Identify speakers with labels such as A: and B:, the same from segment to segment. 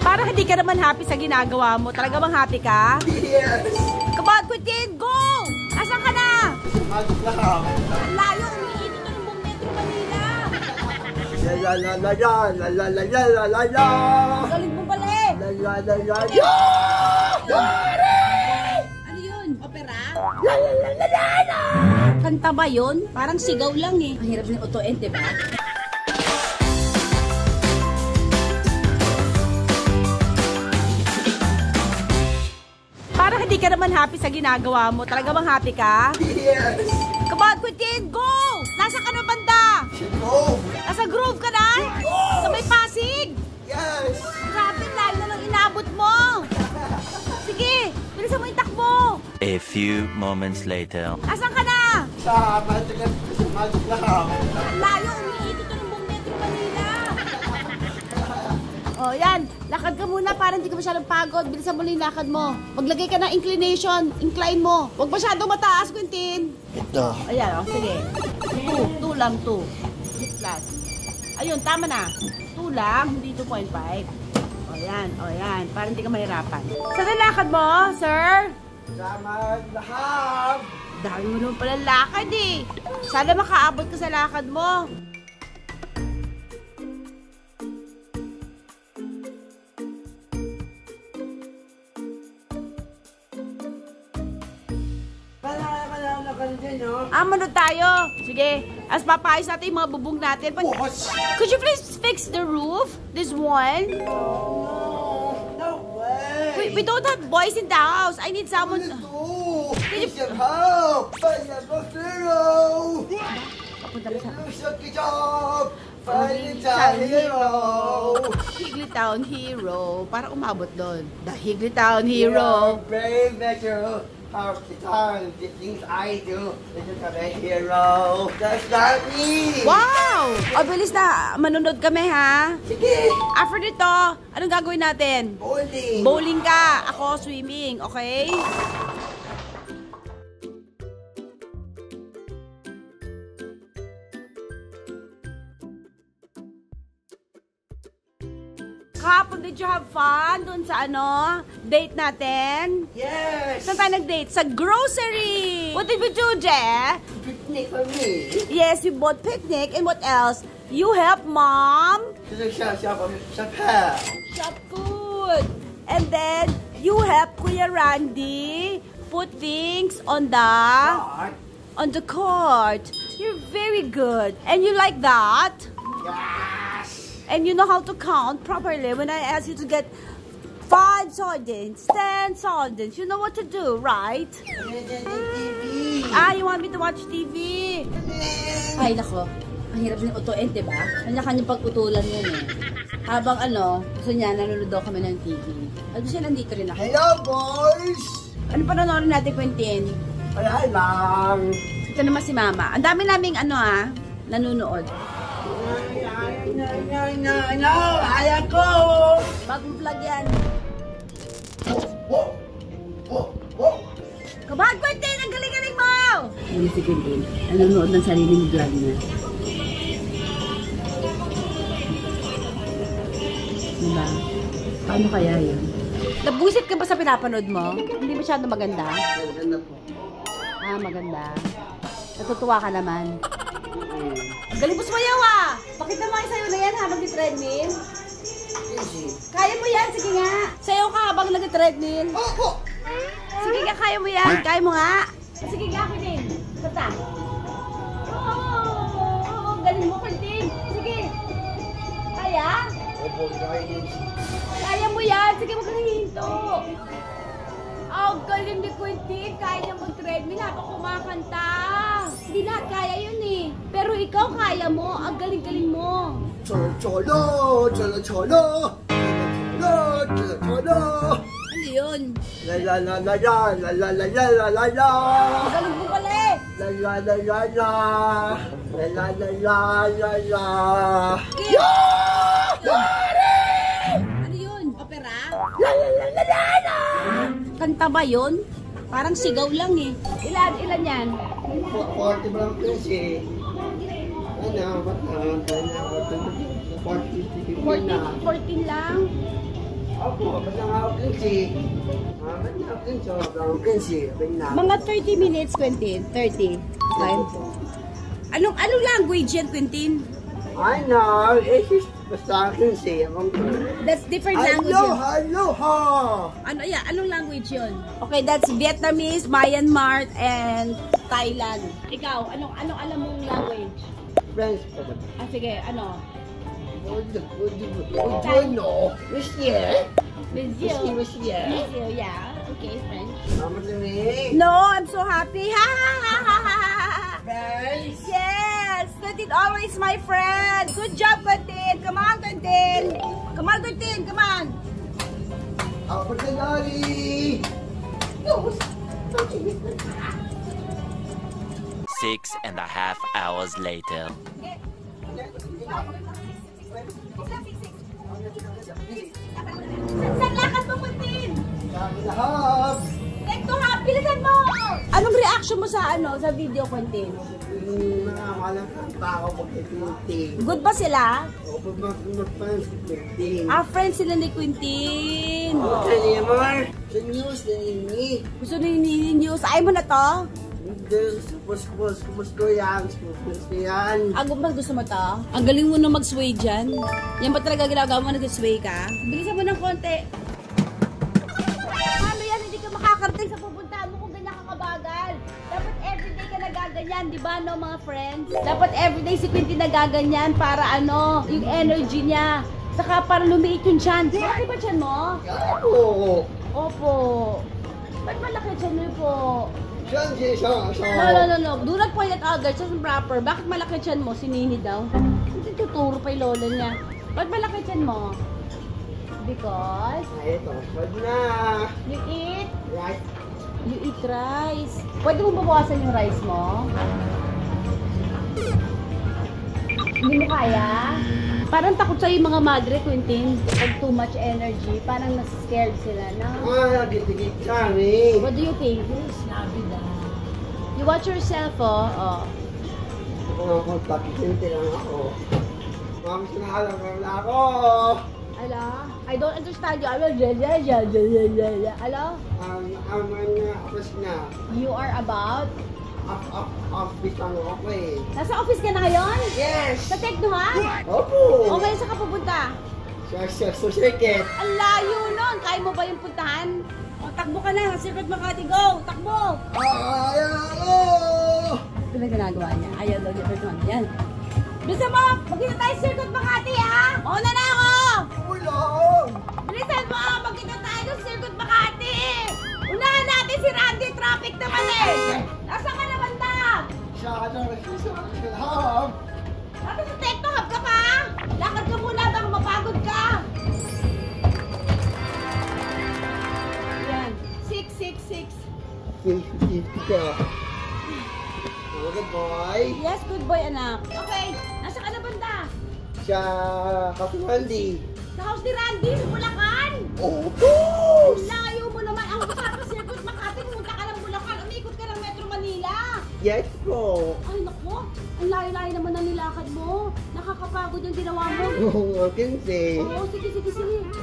A: Parang hindi ka naman happy sa ginagawa mo. Talaga bang happy ka?
B: Yes!
A: Come on, Quintin! Go! Asan ka na?
B: Magic na ka.
A: Layo, umiinit na ng buong Metro Manila.
B: La la la la la la la la la la la.
A: Galing mo pala eh.
B: La la la la la.
A: Ano yun? Opera?
B: La la la la la la.
A: Kanta ba yun? Parang sigaw lang eh. Ang hirap ng auto-end, diba? Parang hindi ka naman happy sa ginagawa mo. Talaga bang happy ka?
B: Yes!
A: Come on, Quintin! Go! Nasaan ka na banda?
B: Go!
A: Nasa Grove ka na? Sa may Pasig?
B: Yes!
A: Grabe, layo na lang inaabot mo. Sige, bilisan mo yung takbo.
C: A few moments later.
A: Asan ka na?
B: Sa magic na ka.
A: Layo, umiinit na ng buong Metro Manila. Oh, yan. Lakad ka muna para hindi ka masyadong pagod. Bilisan mo lang yung lakad mo. Maglagay ka ng inclination. Incline mo. Huwag masyadong mataas, Quintin.
B: Ito.
A: Ayan, oh, sige. 2 lang, 2. Plus. Ayun, tama na. 2 lang, hindi 2.5. O yan, o yan. Para hindi ka mahirapan. Saan ang lakad mo, sir?
B: Sa lahab.
A: Dami mo naman pala lakad eh. Sana makaabot ka sa lakad mo. Manood tayo. Sige. As papayos natin yung mga bubong natin. Could you please fix the roof? This one?
B: No way.
A: We don't have boys in the house. I need someone.
B: Please help. Find hero.
A: Papunta na sa
B: job. Find a hero.
A: Higlitown Hero. Para umabot doon. The Higlitown Hero.
B: Brave measure. Half the time, the things I do, it's just a hero. That's not me!
A: Wow! O, bilis na. Manunod kami, ha?
B: Sige!
A: After nito, anong gagawin natin?
B: Bowling!
A: Bowling ka. Ako, swimming. Okay? Kahapon, did you have fun dun sa ano? Date natin?
B: Yes!
A: Saan tayo nag-date? Sa grocery! What did we do, Je?
B: Picnic for me!
A: Yes, we bought picnic. And what else? You help Mom
B: Shop
A: food. And then, you help Kuya Randy put things on the cart. You're very good. And you like that?
B: Yes!
A: And you know how to count properly. When I ask you to get 5 sardines, 10 sardines, you know what to do, right?
B: TV!
A: You want me to watch TV? Ay, nako. Ang hirap ng auto-end, diba? Kanya-kanyang pag-utulan yun eh. Habang gusto niya, nanonood daw kami ng TV. At gusto nandito rin ako.
B: Hello, boys!
A: Ano pa nanonood natin, Quintin?
B: Wala lang.
A: Ito naman si Mama. Ang dami naming nanonood.
B: No! Ayaw ko!
A: Bagong vlog yan.
B: Whoa!
A: Come on, Quintin! Ang galing-galing mo! Ano si Quintin? Nanonood ng sariling vlog niya. Diba? Paano kaya yun? Nabusit ka ba sa pinapanood mo? Hindi masyado maganda?
B: Ganda po.
A: Maganda. Natutuwa ka naman. Galing mo sumayaw ah! Pakita mo kayo sa'yo na yan habang di-treadmill. Kaya mo yan, sige nga. Sayaw ka habang nag-treadmill. Sige nga, kaya mo yan. Kaya mo nga. Sige nga, Quintin. Basta. Galing mo, Quintin. Sige. Kaya? Kaya mo yan. Sige, huwag ka nahihinto. Galing ni Quintin. Kaya niya mag-treadmill habang kumakanta. Hindi lahat kaya yun eh. Pero ikaw kaya mo. Ang galing-galing mo.
B: Cholo!
A: Ano yun?
B: La la la la la la la la la la la la.
A: Ang galing mo pala eh.
B: La la la la la la la la la la.
A: Ano yun? Opera?
B: La la la la la la.
A: Kanta ba yun? Parang sigaw lang eh. Ilan yan?
B: 40 ba kasi? Ano, ba't na?
A: 14 lang?
B: Ba't na nga ako Quincy? Ba't na ako Quincy? Quincy, ba't na?
A: Mga 30 minutes, Quentin. 30. Time. Anong language yan, Quentin?
B: I know, it's just basta Quincy.
A: That's different language.
B: Aloha!
A: Anong language yun? Okay, that's Vietnamese, Myanmar, and Thailand. Ikaw, anong alam mong language?
B: French.
A: Sige, ano?
B: No, Monsieur.
A: Monsieur, yeah. Okay, French.
B: Mama to me.
A: No, I'm so happy. Ha ha ha ha ha ha.
B: French.
A: Yes, Quentin always my friend. Good job, Quentin. Come on, Quentin. Come on, Quentin. Come on.
B: Opportunity.
C: 6.5 hours later.
A: Saan lakad mo, Quentin?
B: Lahab.
A: Take to half. Bilisan mo. Anong reaction mo sa video, Quentin?
B: Malakang tao pagkitinting.
A: Good ba sila?
B: O mag-friends kitinting.
A: Friends sila ni Quentin.
B: Okay, Mar. Sa news na nini.
A: Gusto ni news. Ayaw mo na to?
B: Suppose ko yan.
A: Mas gusto mo to? Ang galing mo na mag-sway dyan. Yan ba talaga ginagawa mo, nag-sway ka? Bilisan mo ng konti. Paano yan? Hindi ka makakarating sa pupuntahan mo kung ganyan ka kabagal. Dapat everyday ka nagaganyan, di ba no mga friends? Dapat everyday si Quentin nagaganyan para yung energy niya. Saka para lumiit yung tiyan. Malaki ba tiyan mo?
B: Oo.
A: Opo. Ba't malaki tiyan mo po? No. Do not point at others. That's improper. Bakit malaki tiyan mo? Si Nini daw. Hindi tuturo pa yung lola niya. Ba't malaki tiyan mo? Because?
B: Ay, ito. Pwede na.
A: You eat?
B: Right.
A: You eat rice. Pwede mo babawasan yung rice mo? Hindi mo kaya? Parang takot sa'yo yung mga madre, Quentin. Pag too much energy, parang nasa-scared sila na.
B: Git-git kami.
A: What do you think? Snappy da. You watch yourself, oh.
B: Ako, pakisinti lang ako. Mami, sinahalang na ako.
A: Ala? I don't understand you. Ala?
B: Office na.
A: You are about?
B: Office lang ako eh.
A: Nasa office ka na ngayon?
B: Yes!
A: Sa Techno, ha?
B: Opo!
A: Okay, saan ka pupunta?
B: Sa circuit.
A: Ang layo nun. Kaya mo ba yung puntahan? O, takbo ka na. Circuit Makati, go! Takbo!
B: Ayaw!
A: Ito na ginagawa niya. Ayaw daw niya. Yan. Bilisan mo! Magkita tayo Circuit Makati, ha? Una na ako!
B: Ulong!
A: Bilisan mo! Magkita tayo sa Circuit Makati! Unahan natin si Randy. Traffic naman eh! Nasaan ka naman na?
B: Siya hub.
A: Dapat sa Techno Hub ka pa? Lakad ka muna baka mapagod ka. Yan. 666.
B: Good boy.
A: Yes, good boy, anak. Okay, nasa ka na banda?
B: Siya Randy.
A: Sa house ni Randy, sa Bulacan.
B: Opo!
A: Layo mo naman. Ang gusto ka sa Circuit Makati, pumunta ka ng Bulacan. Umikot ka ng Metro Manila.
B: Yes po.
A: Ay, naku. Ang layo-layo naman ang nilakad mo. Nakakapagod yung ginawa mo.
B: Oo, Quincy.
A: Oo, sige.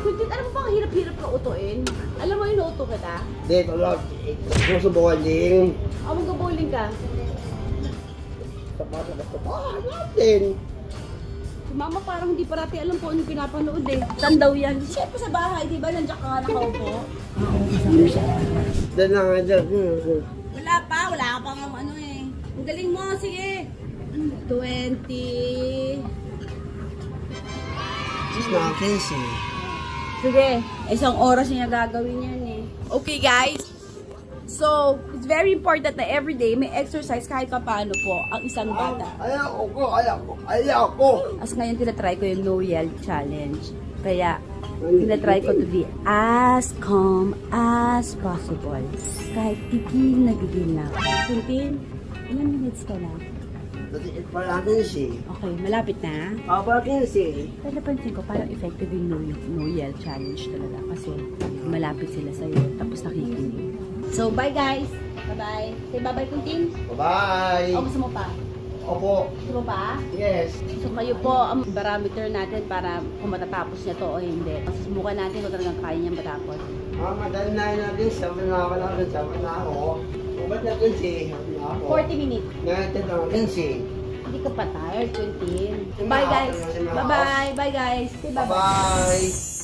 A: Quentin, alam mo ba ang hirap-hirap ka utuin? Alam mo yung nauto kita?
B: Dito lang. Gusto bowling.
A: Mag-bowling ka.
B: Basta natin.
A: Si Mama parang hindi parati alam po anong pinapanood eh. Saan daw yan? Siyempre sa bahay, di ba? Nandiyan ka nakaupo.
B: Doon lang nga.
A: Wala ka pang eh. Ang galing mo, sige. 20.
B: Just na Quincy.
A: Sige, isang oras niya gagawin yan eh. Okay guys, so it's very important na everyday may exercise kahit pa paano po ang isang bata.
B: Ayaw ko.
A: As ngayon tinatry ko yung no yell challenge. Kaya tinatry ko to be as calm as possible. Kahit gigil na ako. Quentin, ilang minutes ka na?
B: Natiit pa lang Quincy.
A: Okay, malapit na.
B: Papa Quincy.
A: Pero napansin ko, parang effective yung no yell challenge talaga. Kasi malapit sila sa'yo, tapos nakikinig. So, bye guys! Bye-bye! Say bye-bye, Quentin!
B: Bye-bye!
A: O, gusto mo pa?
B: Opo.
A: Gusto mo pa?
B: Yes.
A: So kayo po ang barometer natin para kung matatapos niya to o hindi. Susubukan natin kung talagang kaya niyang matapos.
B: Madali na natin. Sabi na ako natin. Sabi na ako. Ubat natin si.
A: 40 minutes.
B: Natin natin si.
A: Hindi ka pa tired, Quentin. Bye guys. Bye-bye. Bye guys. Say bye-bye.
B: Bye.